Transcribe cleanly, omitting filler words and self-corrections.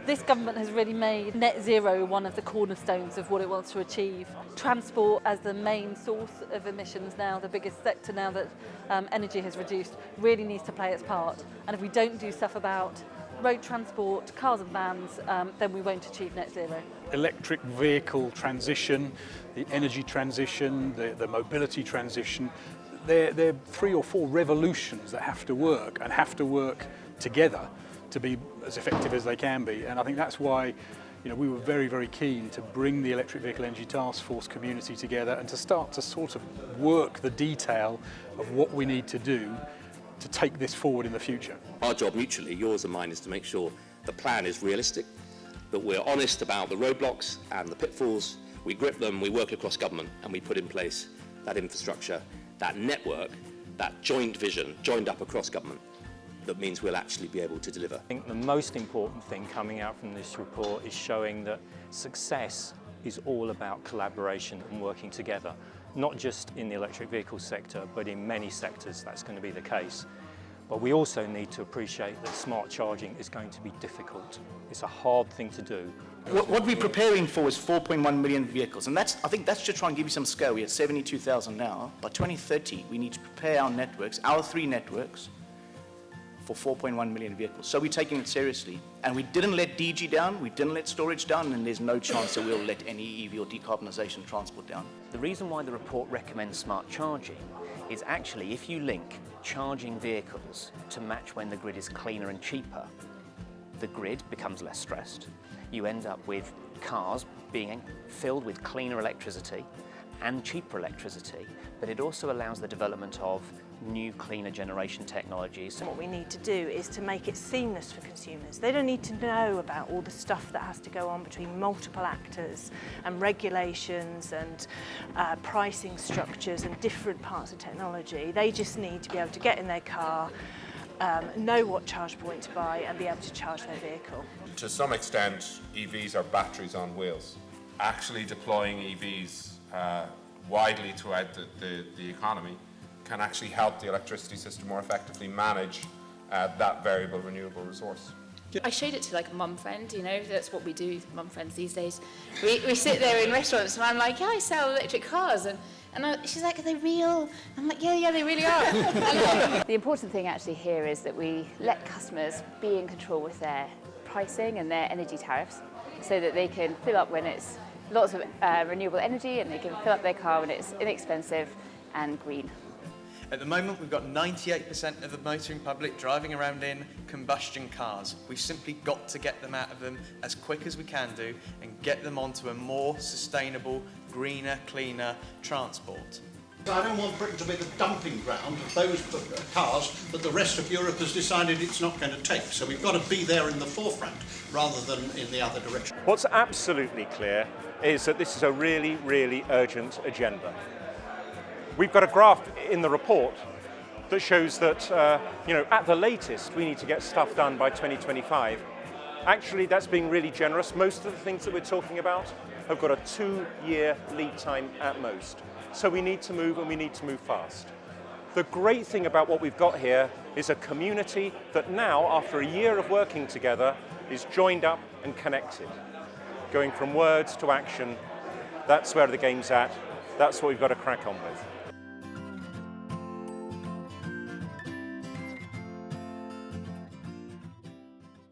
This government has really made net zero one of the cornerstones of what it wants to achieve. Transport as the main source of emissions now, the biggest sector now that energy has reduced, really needs to play its part. And if we don't do stuff about road transport, cars and vans, then we won't achieve net zero. Electric vehicle transition, the energy transition, the mobility transition, they're 3 or 4 revolutions that have to work and have to work together to be as effective as they can be. And I think that's why we were very, very keen to bring the Electric Vehicle Energy Taskforce community together and to start to sort of work the detail of what we need to do to take this forward in the future. Our job mutually, yours and mine, is to make sure the plan is realistic, that we're honest about the roadblocks and the pitfalls, we grip them, we work across government, and we put in place that infrastructure, that network, that joint vision, joined up across government, that means we'll actually be able to deliver. I think the most important thing coming out from this report is showing that success is all about collaboration and working together, not just in the electric vehicle sector, but in many sectors that's going to be the case. But we also need to appreciate that smart charging is going to be difficult. It's a hard thing to do. What we're preparing for is 4.1 million vehicles, and I think that's to try and give you some scale. We're at 72,000 now. By 2030, we need to prepare our networks, our 3 networks, for 4.1 million vehicles. So we're taking it seriously. And we didn't let DG down, we didn't let storage down, and there's no chance that we'll let any EV or decarbonisation transport down. The reason why the report recommends smart charging is actually if you link charging vehicles to match when the grid is cleaner and cheaper, the grid becomes less stressed. You end up with cars being filled with cleaner electricity and cheaper electricity, but it also allows the development of new, cleaner generation technologies. What we need to do is to make it seamless for consumers. They don't need to know about all the stuff that has to go on between multiple actors and regulations and pricing structures and different parts of technology. They just need to be able to get in their car, know what charge point to buy and be able to charge their vehicle. To some extent, EVs are batteries on wheels. Actually deploying EVs widely throughout the economy can actually help the electricity system more effectively manage that variable renewable resource. I showed it to like a mum friend, that's what we do, mum friends these days. We sit there in restaurants and I'm like, yeah, I sell electric cars. And she's like, are they real? I'm like, yeah, they really are. The important thing actually here is that we let customers be in control with their pricing and their energy tariffs so that they can fill up when it's lots of renewable energy and they can fill up their car when it's inexpensive and green. At the moment, we've got 98% of the motoring public driving around in combustion cars. We've simply got to get them out of them as quick as we can do and get them onto a more sustainable, greener, cleaner transport. I don't want Britain to be the dumping ground of those cars that the rest of Europe has decided it's not going to take. So we've got to be there in the forefront rather than in the other direction. What's absolutely clear is that this is a really, really urgent agenda. We've got a graph in the report that shows that, at the latest, we need to get stuff done by 2025. Actually, that's being really generous. Most of the things that we're talking about have got a 2-year lead time at most. So we need to move, and we need to move fast. The great thing about what we've got here is a community that now, after a year of working together, is joined up and connected. Going from words to action, that's where the game's at. That's what we've got to crack on with.